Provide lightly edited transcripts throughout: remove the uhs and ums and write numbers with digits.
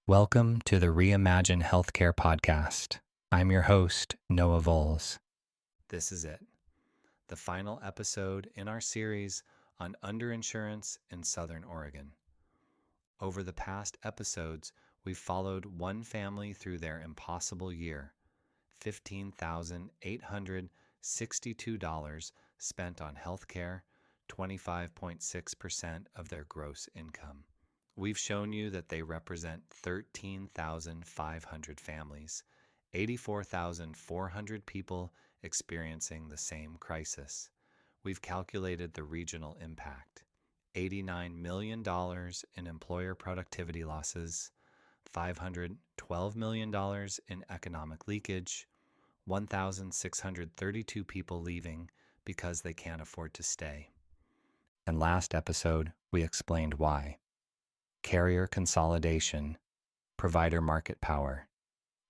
Welcome to the Reimagine Healthcare podcast. I'm your host, Noah Voles. This is it, the final episode in our series on underinsurance in Southern Oregon. Over the past episodes, we've followed one family through their impossible year, $15,862 spent on healthcare, 25.6% of their gross income. We've shown you that they represent 13,500 families, 84,400 people experiencing the same crisis. We've calculated the regional impact, $89 million in employer productivity losses, $512 million in economic leakage, 1,632 people leaving because they can't afford to stay. And last episode, we explained why. Carrier consolidation, provider market power,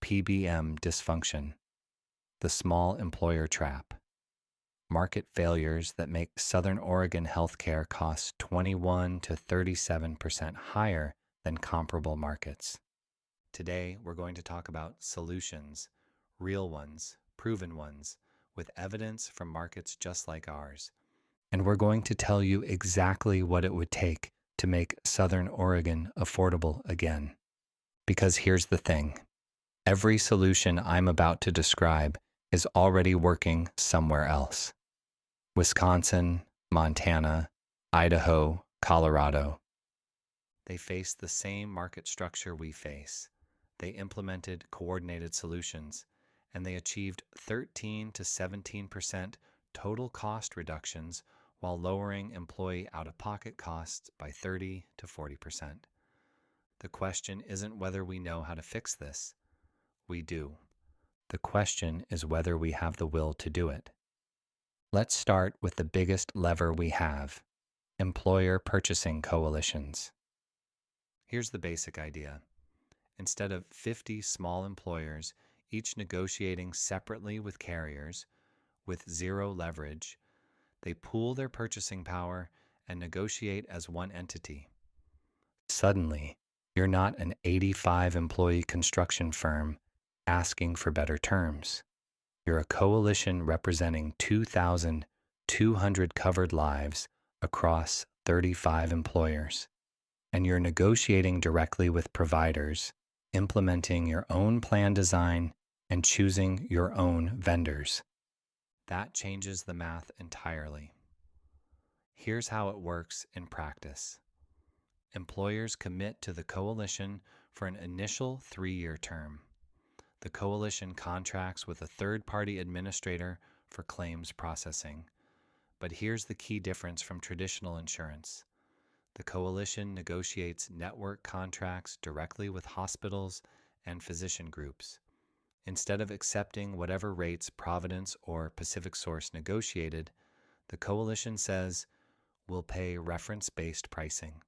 PBM dysfunction, the small employer trap, market failures that make Southern Oregon healthcare costs 21 to 37% higher than comparable markets. Today, we're going to talk about solutions, real ones, proven ones, with evidence from markets just like ours. And we're going to tell you exactly what it would take to make Southern Oregon affordable again. Because here's the thing. Every solution I'm about to describe is already working somewhere else. Wisconsin, Montana, Idaho, Colorado. They face the same market structure we face. They implemented coordinated solutions, and they achieved 13 to 17% total cost reductions while lowering employee out-of-pocket costs by 30 to 40%. The question isn't whether we know how to fix this. We do. The question is whether we have the will to do it. Let's start with the biggest lever we have, employer purchasing coalitions. Here's the basic idea. Instead of 50 small employers, each negotiating separately with carriers with zero leverage, they pool their purchasing power and negotiate as one entity. Suddenly, you're not an 85-employee construction firm asking for better terms. You're a coalition representing 2,200 covered lives across 35 employers. And you're negotiating directly with providers, implementing your own plan design, and choosing your own vendors. That changes the math entirely. Here's how it works in practice. Employers commit to the coalition for an initial 3-year term. The coalition contracts with a third-party administrator for claims processing. But here's the key difference from traditional insurance. The coalition negotiates network contracts directly with hospitals and physician groups. Instead of accepting whatever rates Providence or Pacific Source negotiated, the coalition says, we'll pay reference-based pricing,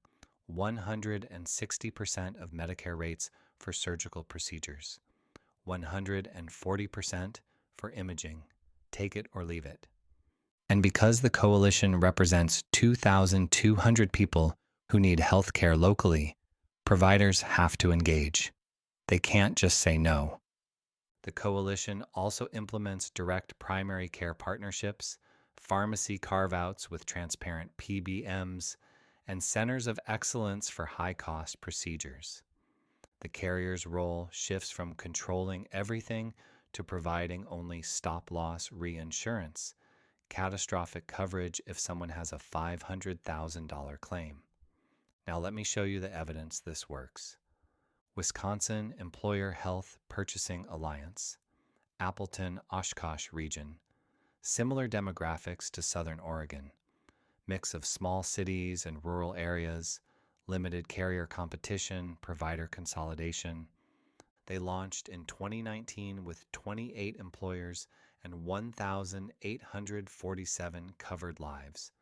160% of Medicare rates for surgical procedures, 140% for imaging, take it or leave it. And because the coalition represents 2,200 people who need health care locally, providers have to engage. They can't just say no. The coalition also implements direct primary care partnerships, pharmacy carve-outs with transparent PBMs, and centers of excellence for high-cost procedures. The carrier's role shifts from controlling everything to providing only stop-loss reinsurance, catastrophic coverage if someone has a $500,000 claim. Now let me show you the evidence this works. Wisconsin Employer Health Purchasing Alliance, Appleton, Oshkosh region, similar demographics to Southern Oregon, mix of small cities and rural areas, limited carrier competition, provider consolidation. They launched in 2019 with 28 employers and 1,847 covered lives.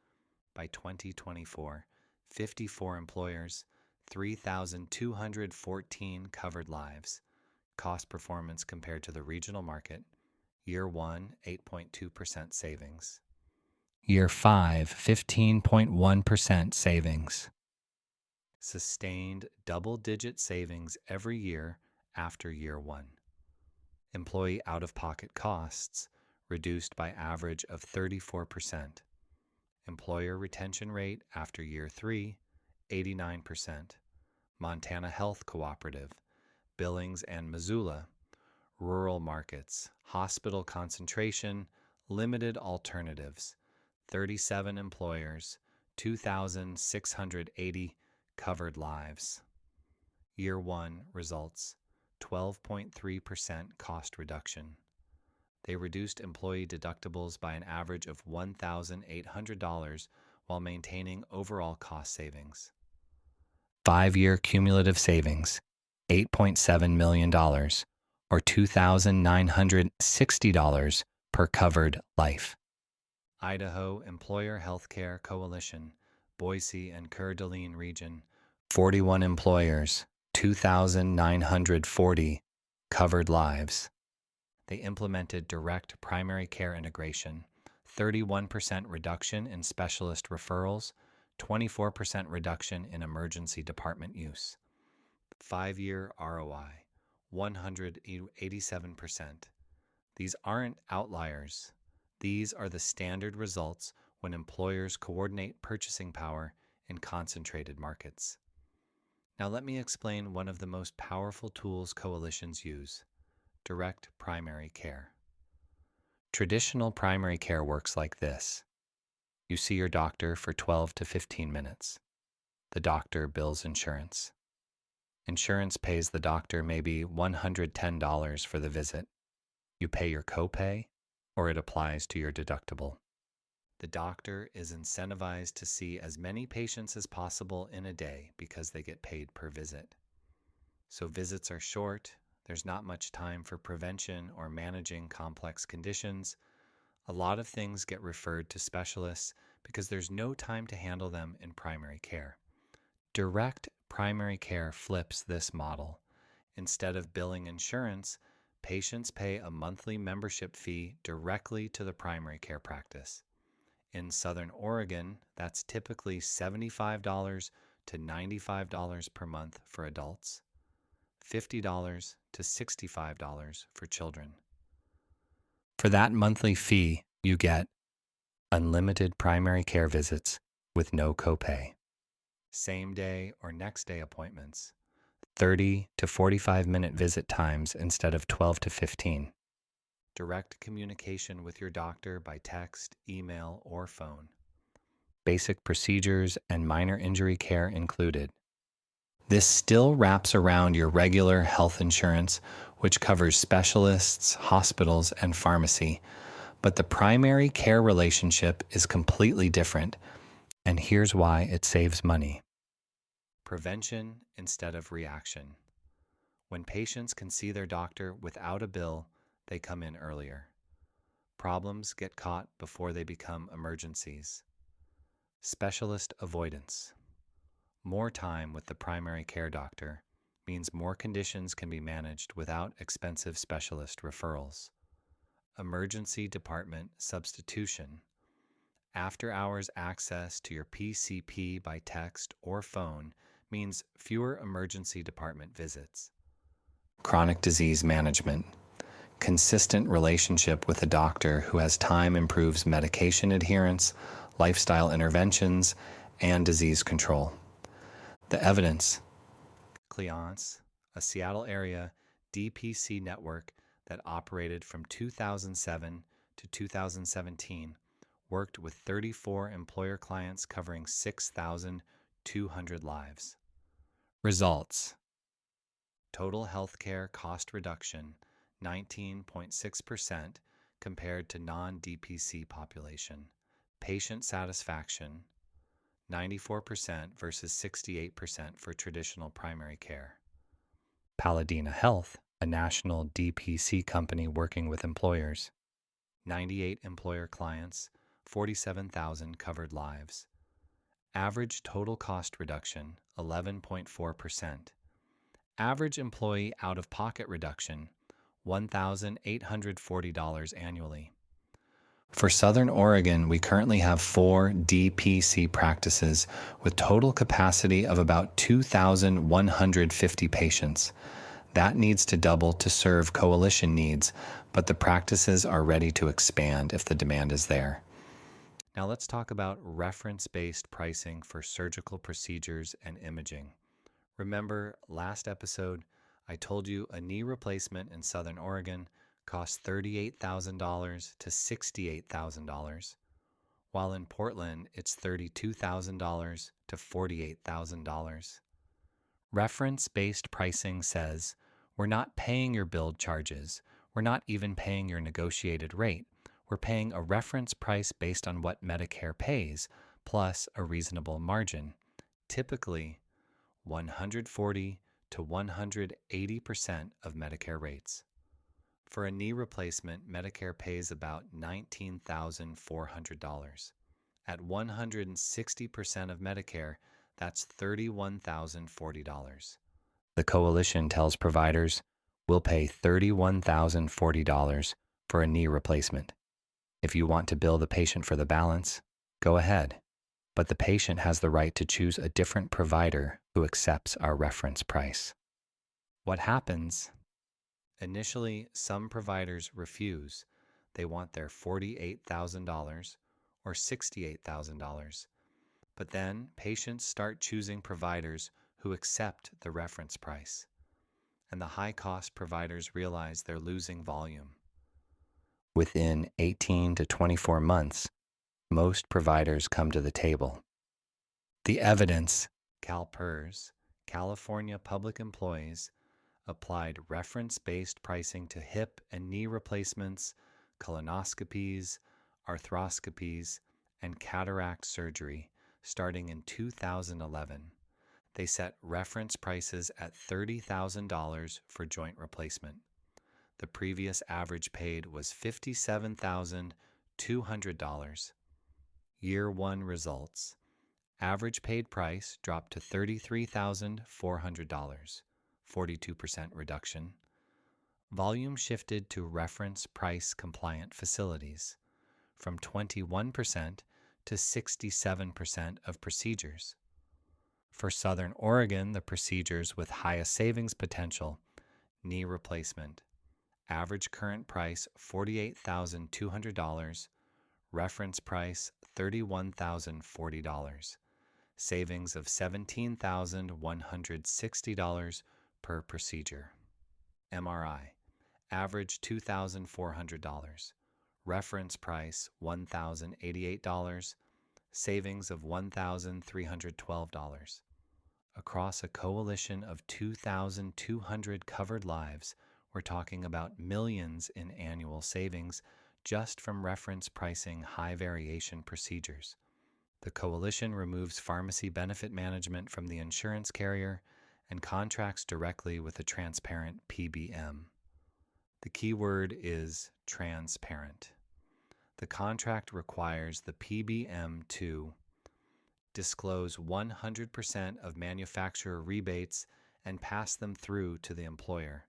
By 2024, 54 employers, 3,214 covered lives. Cost performance compared to the regional market. Year 1, 8.2% savings. Year 5, 15.1% savings. Sustained double-digit savings every year after year one. Employee out-of-pocket costs reduced by average of 34%. Employer retention rate after year 3, 89%. Montana Health Cooperative, Billings and Missoula, rural markets, hospital concentration, limited alternatives, 37 employers, 2,680 covered lives. Year 1 results, 12.3% cost reduction. They reduced employee deductibles by an average of $1,800 while maintaining overall cost savings. 5-year cumulative savings, $8.7 million, or $2,960 per covered life. Idaho Employer Healthcare Coalition, Boise and Coeur d'Alene region, 41 employers, 2,940 covered lives. They implemented direct primary care integration, 31% reduction in specialist referrals, 24% reduction in emergency department use. 5-year ROI, 187%. These aren't outliers. These are the standard results when employers coordinate purchasing power in concentrated markets. Now let me explain one of the most powerful tools coalitions use: direct primary care. Traditional primary care works like this. You see your doctor for 12 to 15 minutes. The doctor bills insurance. Insurance pays the doctor maybe $110 for the visit. You pay your copay, or it applies to your deductible. The doctor is incentivized to see as many patients as possible in a day because they get paid per visit. So visits are short, there's not much time for prevention or managing complex conditions. A lot of things get referred to specialists because there's no time to handle them in primary care. Direct primary care flips this model. Instead of billing insurance, patients pay a monthly membership fee directly to the primary care practice. In Southern Oregon, that's typically $75 to $95 per month for adults, $50 to $65 for children. For that monthly fee, you get unlimited primary care visits with no copay, same-day or next-day appointments, 30 to 45-minute visit times instead of 12 to 15, direct communication with your doctor by text, email, or phone, basic procedures and minor injury care included. This still wraps around your regular health insurance, which covers specialists, hospitals, and pharmacy. But the primary care relationship is completely different, and here's why it saves money. Prevention instead of reaction. When patients can see their doctor without a bill, they come in earlier. Problems get caught before they become emergencies. Specialist avoidance. More time with the primary care doctor means more conditions can be managed without expensive specialist referrals. Emergency department substitution. After-hours access to your PCP by text or phone means fewer emergency department visits. Chronic disease management. Consistent relationship with a doctor who has time improves medication adherence, lifestyle interventions, and disease control. The evidence. Cleance, a Seattle area DPC network that operated from 2007 to 2017, worked with 34 employer clients covering 6,200 lives. Results. Total healthcare cost reduction, 19.6% compared to non-DPC population. Patient satisfaction, 94% versus 68% for traditional primary care. Paladina Health, a national DPC company working with employers. 98 employer clients, 47,000 covered lives. Average total cost reduction, 11.4%. Average employee out-of-pocket reduction, $1,840 annually. For Southern Oregon, we currently have 4 DPC practices with total capacity of about 2,150 patients. That needs to double to serve coalition needs, but the practices are ready to expand if the demand is there. Now let's talk about reference-based pricing for surgical procedures and imaging. Remember last episode, I told you a knee replacement in Southern Oregon costs $38,000 to $68,000, while in Portland it's $32,000 to $48,000. Reference-based pricing says we're not paying your billed charges, we're not even paying your negotiated rate. We're paying a reference price based on what Medicare pays, plus a reasonable margin, typically 140 to 180% of Medicare rates. For a knee replacement, Medicare pays about $19,400. At 160% of Medicare, that's $31,040. The coalition tells providers, we'll pay $31,040 for a knee replacement. If you want to bill the patient for the balance, go ahead. But the patient has the right to choose a different provider who accepts our reference price. What happens? Initially, some providers refuse. They want their $48,000 or $68,000. But then patients start choosing providers who accept the reference price. And the high-cost providers realize they're losing volume. Within 18 to 24 months, most providers come to the table. The evidence, CalPERS, California Public Employees, applied reference-based pricing to hip and knee replacements, colonoscopies, arthroscopies, and cataract surgery starting in 2011. They set reference prices at $30,000 for joint replacement. The previous average paid was $57,200. Year 1 results. Average paid price dropped to $33,400, 42% reduction. Volume shifted to reference price compliant facilities, from 21% to 67% of procedures. For Southern Oregon, the procedures with highest savings potential, knee replacement, average current price $48,200, reference price $31,040, savings of $17,160 per procedure. MRI, average $2,400, reference price $1,088, savings of $1,312. Across a coalition of 2,200 covered lives, we're talking about millions in annual savings just from reference pricing high variation procedures. The coalition removes pharmacy benefit management from the insurance carrier and contracts directly with a transparent PBM. The key word is transparent. The contract requires the PBM to disclose 100% of manufacturer rebates and pass them through to the employer.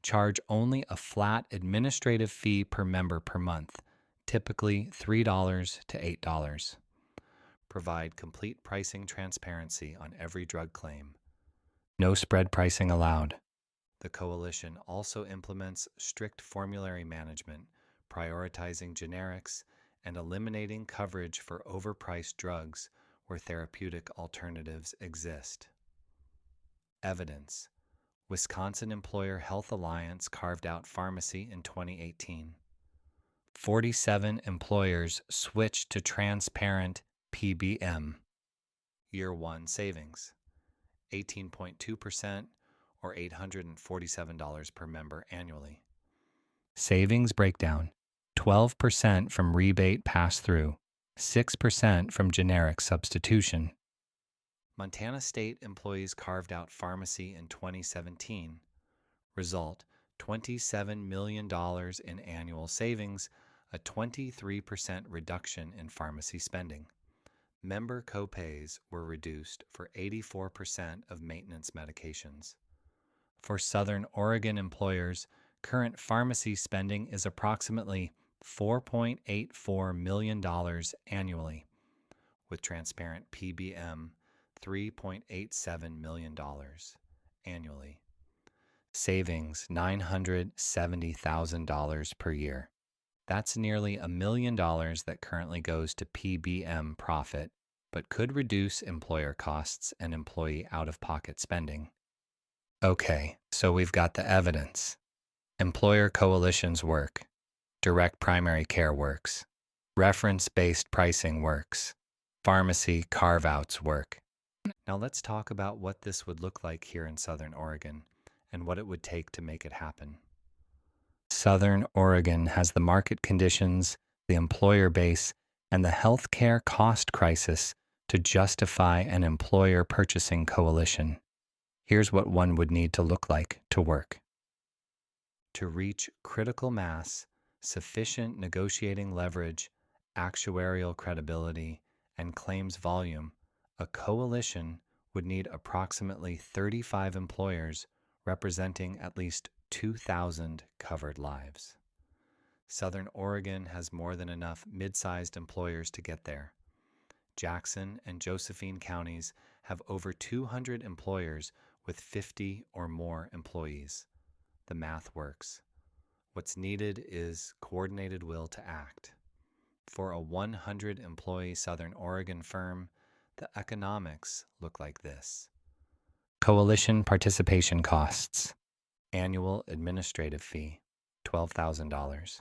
Charge only a flat administrative fee per member per month, typically $3 to $8. Provide complete pricing transparency on every drug claim. No spread pricing allowed. The coalition also implements strict formulary management, prioritizing generics and eliminating coverage for overpriced drugs where therapeutic alternatives exist. Evidence. Wisconsin Employer Health Alliance carved out pharmacy in 2018. 47 employers switched to transparent PBM. Year 1 savings, 18.2% or $847 per member annually. Savings breakdown, 12% from rebate pass-through, 6% from generic substitution. Montana State employees carved out pharmacy in 2017. Result, $27 million in annual savings, a 23% reduction in pharmacy spending. Member copays were reduced for 84% of maintenance medications. For Southern Oregon employers, current pharmacy spending is approximately $4.84 million annually, with transparent PBM $3.87 million annually. Savings $970,000 per year. That's nearly $1 million that currently goes to PBM profit, but could reduce employer costs and employee out-of-pocket spending. Okay, so we've got the evidence. Employer coalitions work. Direct primary care works. Reference-based pricing works. Pharmacy carve-outs work. Now let's talk about what this would look like here in Southern Oregon and what it would take to make it happen. Southern Oregon has the market conditions, the employer base, and the healthcare cost crisis to justify an employer purchasing coalition. Here's what one would need to look like to work. To reach critical mass, sufficient negotiating leverage, actuarial credibility, and claims volume, a coalition would need approximately 35 employers representing at least 2,000 covered lives. Southern Oregon has more than enough mid-sized employers to get there. Jackson and Josephine counties have over 200 employers with 50 or more employees. The math works. What's needed is coordinated will to act. For a 100-employee Southern Oregon firm, the economics look like this. Coalition participation costs. Annual administrative fee, $12,000.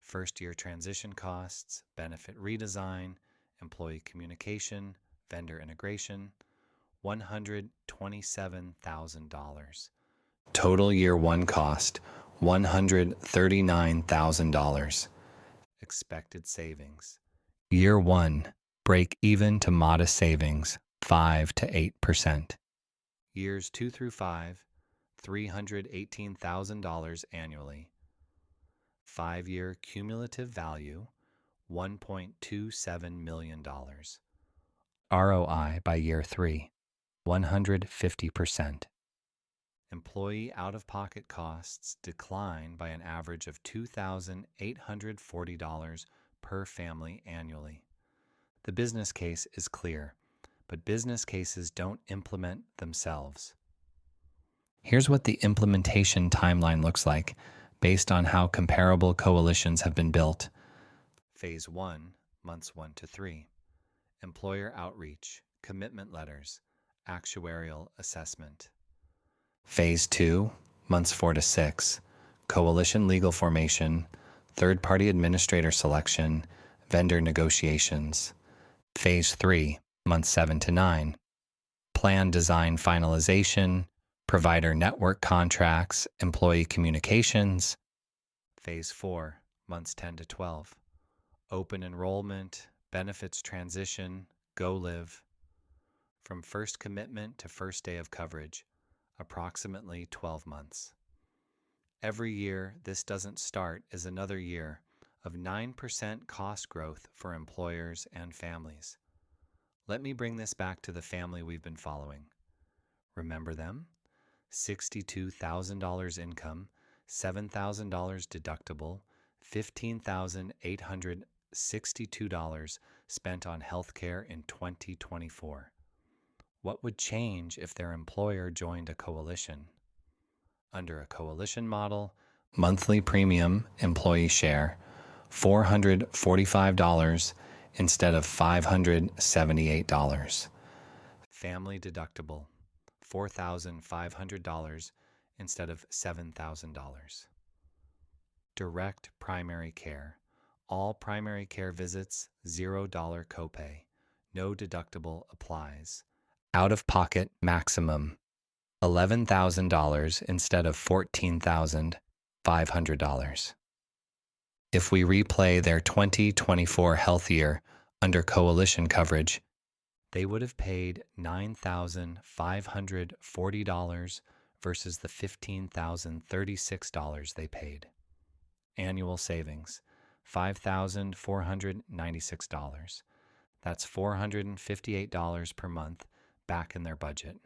First-year transition costs, benefit redesign, employee communication, vendor integration, $127,000. Total year one cost, $139,000. Expected savings. Year one, break even to modest savings, 5 to 8%. Years 2 through 5, $318,000 annually. 5-year cumulative value, $1.27 million. ROI by year 3, 150%. Employee out-of-pocket costs decline by an average of $2,840 per family annually. The business case is clear, but business cases don't implement themselves. Here's what the implementation timeline looks like based on how comparable coalitions have been built. Phase 1, months 1 to 3. Employer outreach, commitment letters, actuarial assessment. Phase 2, months 4 to 6. Coalition legal formation, third-party administrator selection, vendor negotiations. Phase 3, months 7 to 9. Plan design finalization, provider network contracts, employee communications. Phase 4, months 10 to 12. Open enrollment, benefits transition, go live. From first commitment to first day of coverage, approximately 12 months. Every year this doesn't start is another year of 9% cost growth for employers and families. Let me bring this back to the family we've been following. Remember them? $62,000 income, $7,000 deductible, $15,862 spent on healthcare in 2024. What would change if their employer joined a coalition? Under a coalition model, monthly premium employee share, $445 instead of $578. Family deductible, $4,500 instead of $7,000. Direct primary care, all primary care visits, $0 copay, no deductible applies. Out-of-pocket maximum, $11,000 instead of $14,500. If we replay their 2024 health year under coalition coverage, they would have paid $9,540 versus the $15,036 they paid. Annual savings, $5,496. That's $458 per month back in their budget.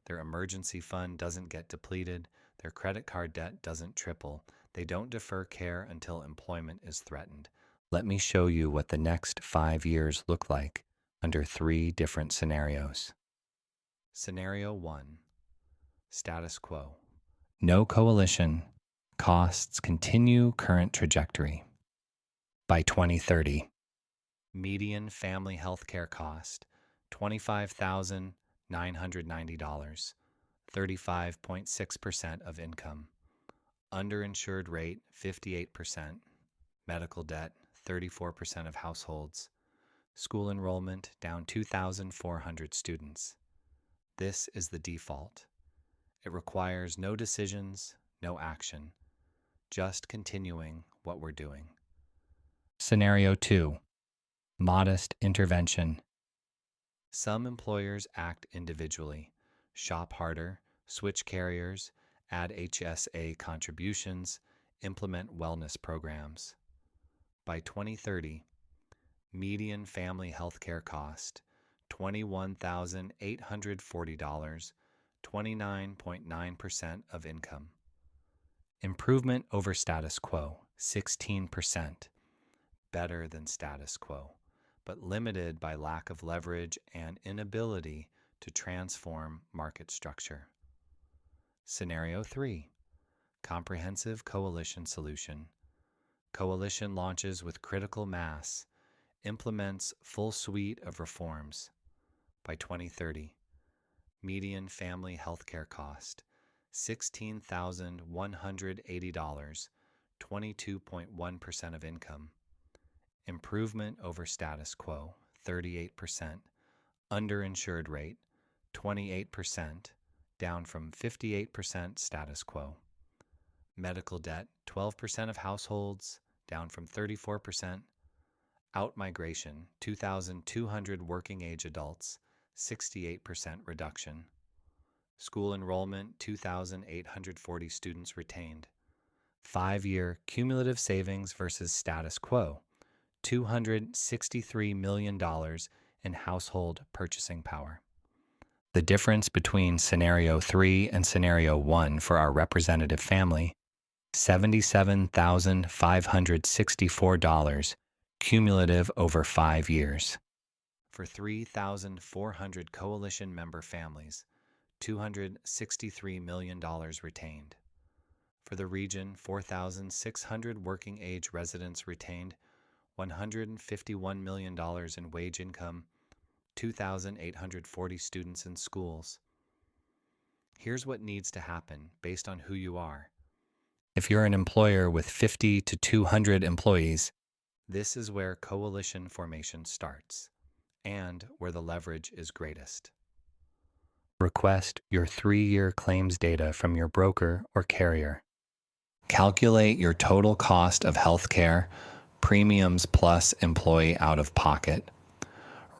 Their emergency fund doesn't get depleted. Their credit card debt doesn't triple. They don't defer care until employment is threatened. Let me show you what the next 5 years look like under 3 different scenarios. Scenario 1. Status quo. No coalition. Costs continue current trajectory. By 2030, median family health care cost $25,990, 35.6% of income. Underinsured rate 58%, medical debt 34% of households. School enrollment down 2,400 students. This is the default. It requires no decisions, no action, just continuing what we're doing. Scenario 2. Modest intervention. Some employers act individually, shop harder, switch carriers, add HSA contributions, implement wellness programs. By 2030, median family health care cost $21,840, 29.9% of income. Improvement over status quo, 16%. Better than status quo, but limited by lack of leverage and inability to transform market structure. Scenario 3. Comprehensive coalition solution. Coalition launches with critical mass, implements full suite of reforms. By 2030, median family healthcare cost $16,180, 22.1% of income. Improvement over status quo, 38%. Underinsured rate, 28%, down from 58% status quo. Medical debt, 12% of households, down from 34%. Outmigration, 2,200 working age adults, 68% reduction. School enrollment, 2,840 students retained. 5-year cumulative savings versus status quo, $263 million in household purchasing power. The difference between Scenario 3 and Scenario 1 for our representative family, $77,564 cumulative over 5 years. For 3,400 coalition member families, $263 million retained. For the region, 4,600 working age residents retained, $151 million in wage income, 2,840 students in schools. Here's what needs to happen based on who you are. If you're an employer with 50 to 200 employees, this is where coalition formation starts and where the leverage is greatest. Request your 3-year claims data from your broker or carrier. Calculate your total cost of health care, premiums plus employee out-of-pocket.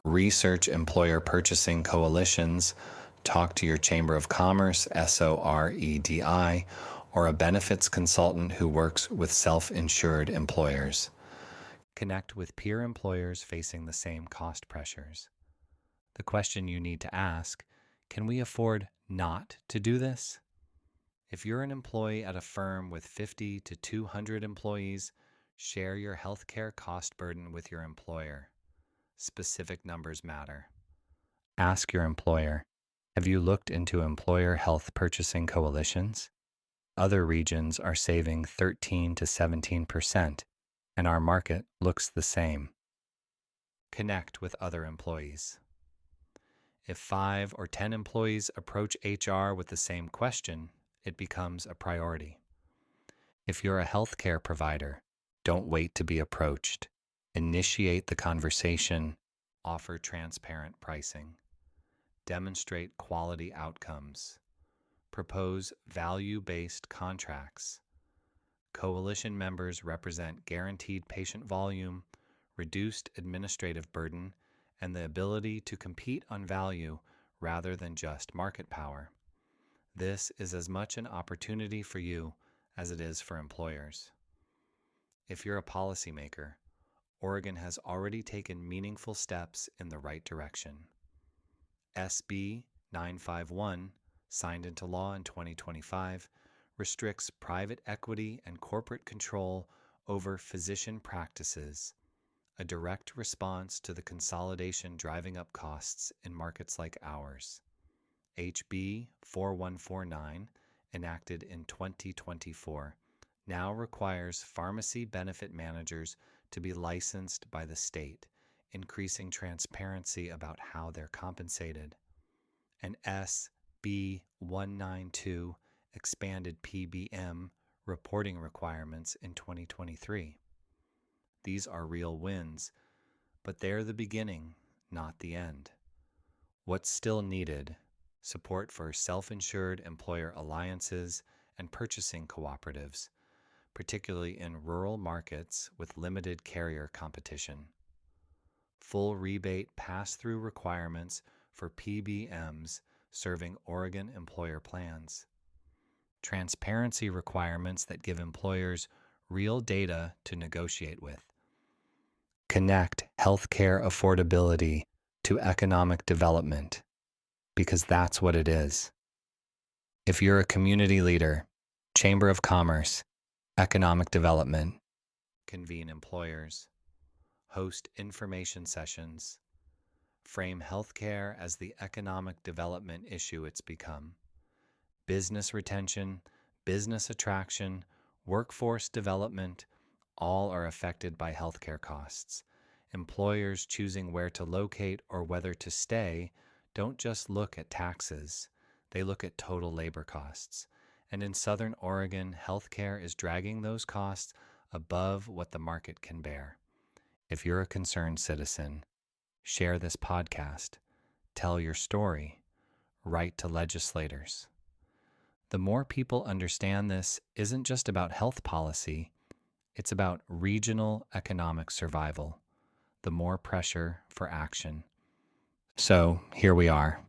Research employer purchasing coalitions. Talk to your Chamber of Commerce, SOREDI, or a benefits consultant who works with self-insured employers. Connect with peer employers facing the same cost pressures. The question you need to ask, can we afford not to do this? If you're an employee at a firm with 50 to 200 employees, share your healthcare cost burden with your employer. Specific numbers matter. Ask your employer, have you looked into employer health purchasing coalitions? Other regions are saving 13 to 17%, and our market looks the same. Connect with other employees. If 5 or 10 employees approach HR with the same question, it becomes a priority. If you're a healthcare provider, don't wait to be approached. Initiate the conversation, offer transparent pricing, demonstrate quality outcomes, propose value-based contracts. Coalition members represent guaranteed patient volume, reduced administrative burden, and the ability to compete on value rather than just market power. This is as much an opportunity for you as it is for employers. If you're a policymaker, Oregon has already taken meaningful steps in the right direction. SB 951, signed into law in 2025, restricts private equity and corporate control over physician practices, a direct response to the consolidation driving up costs in markets like ours. HB 4149, enacted in 2024, now requires pharmacy benefit managers to be licensed by the state, increasing transparency about how they're compensated. And SB 192 expanded PBM reporting requirements in 2023. These are real wins, but they're the beginning, not the end. What's still needed? Support for self-insured employer alliances and purchasing cooperatives, particularly in rural markets with limited carrier competition. Full rebate pass-through requirements for PBMs serving Oregon employer plans. Transparency requirements that give employers real data to negotiate with. Connect healthcare affordability to economic development, because that's what it is. If you're a community leader, Chamber of Commerce, economic development, convene employers, host information sessions, frame healthcare as the economic development issue it's become. Business retention, business attraction, workforce development, all are affected by healthcare costs. Employers choosing where to locate or whether to stay don't just look at taxes, they look at total labor costs. And in Southern Oregon, healthcare is dragging those costs above what the market can bear. If you're a concerned citizen, share this podcast, tell your story, write to legislators. The more people understand this isn't just about health policy, it's about regional economic survival, the more pressure for action. So here we are.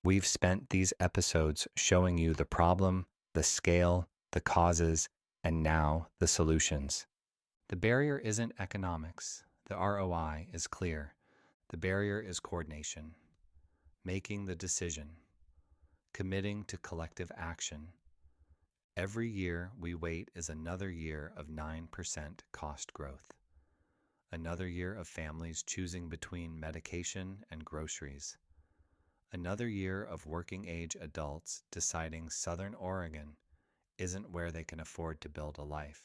We've spent these episodes showing you the problem, the scale, the causes, and now the solutions. The barrier isn't economics. The ROI is clear. The barrier is coordination, making the decision, committing to collective action. Every year we wait is another year of 9% cost growth. Another year of families choosing between medication and groceries. Another year of working-age adults deciding Southern Oregon isn't where they can afford to build a life.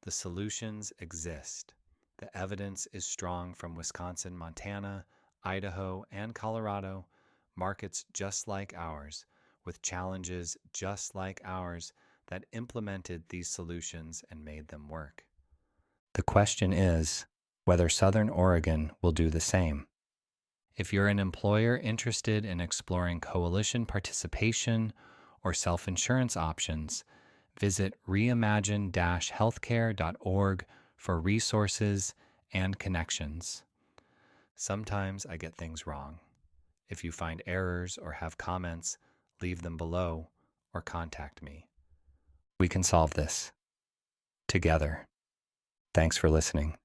The solutions exist. The evidence is strong from Wisconsin, Montana, Idaho, and Colorado, markets just like ours, with challenges just like ours that implemented these solutions and made them work. The question is whether Southern Oregon will do the same. If you're an employer interested in exploring coalition participation or self-insurance options, visit reimagine-healthcare.org for resources and connections. Sometimes I get things wrong. If you find errors or have comments, leave them below or contact me. We can solve this together. Thanks for listening.